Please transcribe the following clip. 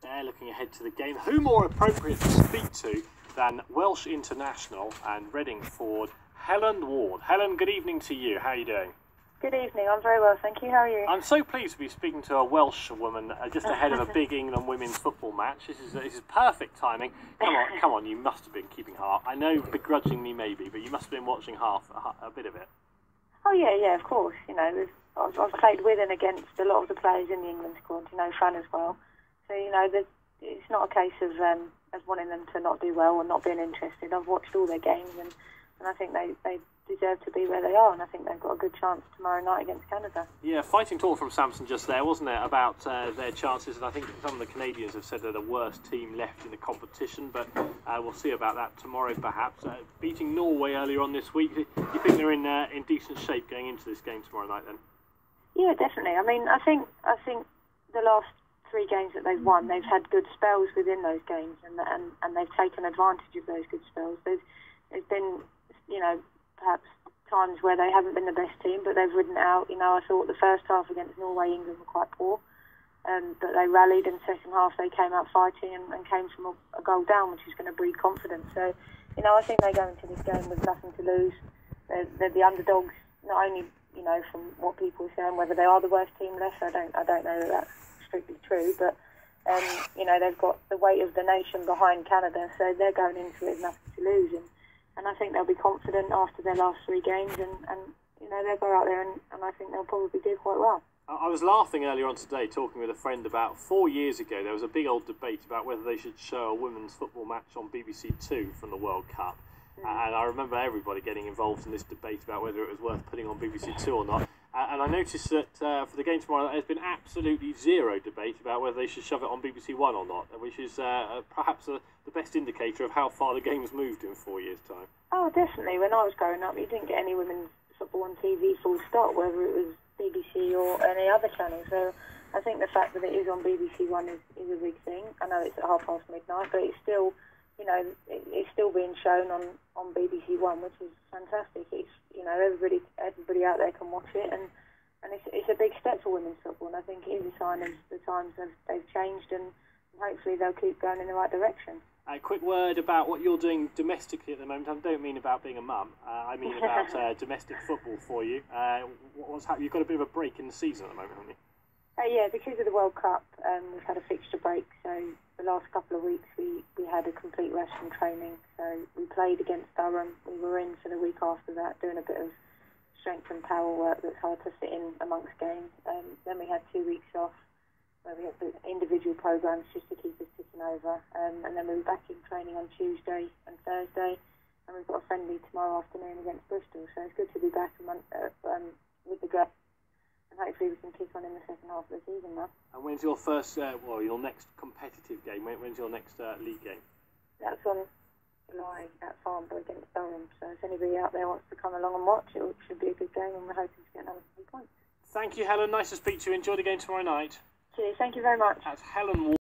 They're looking ahead to the game. Who more appropriate to speak to than Welsh international and Reading forward Helen Ward. Helen, good evening to you. How are you doing? Good evening. I'm very well, thank you. How are you? I'm so pleased to be speaking to a Welsh woman just ahead of a big England women's football match. This is perfect timing. Come on, you must have been keeping half. I know begrudgingly maybe, but you must have been watching a bit of it. Oh yeah, of course. You know, I've played with and against a lot of the players in the England squad. You know, Fran as well. So you know, it's not a case of wanting them to not do well or not being interested. I've watched all their games and I think they deserve to be where they are, and I think they've got a good chance tomorrow night against Canada. Yeah, fighting talk from Samson just there, wasn't it, about their chances, and I think some of the Canadians have said they're the worst team left in the competition, but we'll see about that tomorrow perhaps. Beating Norway earlier on this week, you think they're in decent shape going into this game tomorrow night then? Yeah, definitely. I mean, I think the last 3 games that they've won, they've had good spells within those games, and they've taken advantage of those good spells. There's been, you know, perhaps times where they haven't been the best team, but they've ridden it out. You know, I thought the first half against Norway, England were quite poor, but they rallied, and the second half they came out fighting and came from a goal down, which is going to breed confidence. So, you know, I think they go into this game with nothing to lose. They're the underdogs, not only, you know, from what people are saying, whether they are the worst team left. I don't know that that's strictly true, but you know, they've got the weight of the nation behind Canada, so they're going into it with nothing to lose, and I think they'll be confident after their last 3 games, and you know, they'll go out there and I think they'll probably do quite well. I was laughing earlier on today, talking with a friend about 4 years ago. There was a big old debate about whether they should show a women's football match on BBC Two from the World Cup. And I remember everybody getting involved in this debate about whether it was worth putting on BBC Two or not. And I noticed that for the game tomorrow, there's been absolutely zero debate about whether they should shove it on BBC One or not, which is perhaps the best indicator of how far the game's moved in 4 years' time. Oh, definitely. When I was growing up, you didn't get any women's football on TV full stop, whether it was BBC or any other channel. So I think the fact that it is on BBC One is a big thing. I know it's at midnight, but it's still, you know, it's still being shown on BBC One, which is fantastic. It's, you know, everybody out there can watch it, and it's a big step for women's football, and I think it is a sign of the times they've changed, and hopefully they'll keep going in the right direction. A quick word about what you're doing domestically at the moment. I don't mean about being a mum. I mean about domestic football for you. What's happening? You've got a bit of a break in the season at the moment, haven't you? Yeah, because of the World Cup, we've had a fixture break, so the last couple of weeks we had a complete rest from training. So we played against Durham. We were in for the week after that, doing a bit of strength and power work that's hard to fit in amongst games. Then we had 2 weeks off, where we had the individual programmes just to keep us ticking over. And then we were back in training on Tuesday and Thursday, and we've got a friendly tomorrow afternoon against Bristol. So it's good to be back with the girls. And hopefully we can kick on in the second half of the season now. And when's your first, your next competitive game? When's your next league game? That's on July at Farnborough against Durham. So if anybody out there wants to come along and watch, it should be a good game, and we're hoping to get another 3 points. Thank you, Helen. Nice to speak to you. Enjoy the game tomorrow night. Cheers. Thank you very much. That's Helen Ward.